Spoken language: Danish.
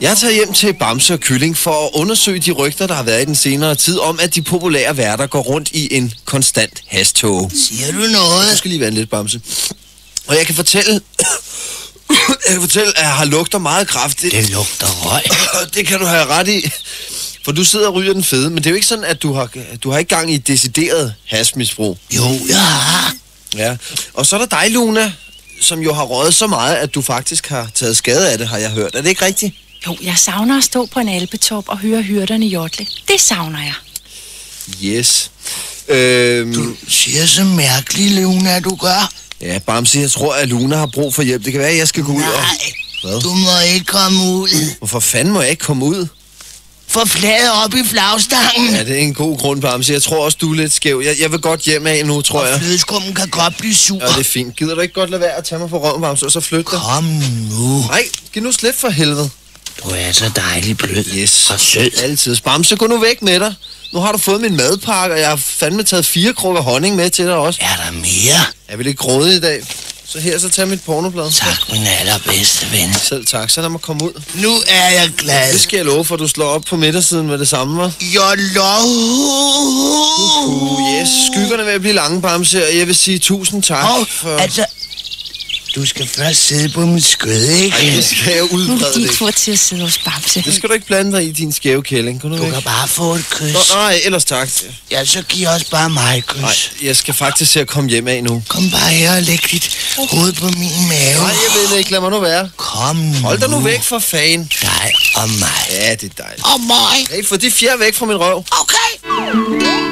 Jeg har taget hjem til Bamse og Kylling for at undersøge de rygter, der har været i den senere tid, om at de populære værter går rundt i en konstant hasttåge. Siger du noget? Du skal lige vente lidt, Bamse. Og jeg kan fortælle, at jeg har lugter meget kraftigt. Det lugter røg. Det kan du have ret i. For du sidder og ryger den fede, men det er jo ikke sådan, at du har ikke gang i et decideret hashmisbrug. Jo, jeg har. Ja, og så er der dig, Luna, som jo har røget så meget, at du faktisk har taget skade af det, har jeg hørt. Er det ikke rigtigt? Jo, jeg savner at stå på en alpetop og høre hyrderne jodle. Det savner jeg. Yes. Du siger så mærkeligt, Luna, du gør. Ja, Bamse, jeg tror, at Luna har brug for hjælp. Det kan være, at jeg skal gå ud og... Nej, Hvad? du må ikke komme ud. Hvorfor fanden må jeg ikke komme ud? Få flaget op i flagstangen. Ja, det er en god grund, Bamse. Jeg tror også, du er lidt skæv. Jeg vil godt hjem af nu, tror jeg. Og flødeskummen kan godt blive sur. Ja, det er fint. Gider du ikke godt lade være at tage mig på røven, Bamse, og så flytte dig? Kom nu. Nej, giv nu slip for helvede. Du er så dejlig blød. Yes. Og sød. Altid. Bamse, gå nu væk med dig. Nu har du fået min madpakke, og jeg har fandme taget 4 krukker honning med til dig også. Er der mere? Jeg vil ikke gråde i dag. Så her, så tag mit pornoblad. Tak, min allerbedste ven. Selv tak, så lad mig komme ud. Nu er jeg glad. Det skal jeg love for, du slår op på midtersiden med det samme, var? Jeg lov. Yes, skyggerne vil blive lange, Bamse, og jeg vil sige 1000 tak for... Altså, du skal først sidde på min skød, ikke? Ej, det skal jeg Nu er udbrede det din det. tur til at sidde hos Bamse. Det skal du ikke blande dig i, din skæve kælling. Du kan bare få et kys. Nej, ellers tak. Ja, så giv også bare mig et kys. Nej, jeg skal faktisk se at komme hjem af nu. Kom bare her og læg dit hoved på min mave. Nej, jeg vil ikke. Lad mig nu være. Kom nu. Hold dig nu væk fra fan. Dig og mig. Ja, det er dejligt. Og mig. Hey, få de fjer væk fra min røv. Okay.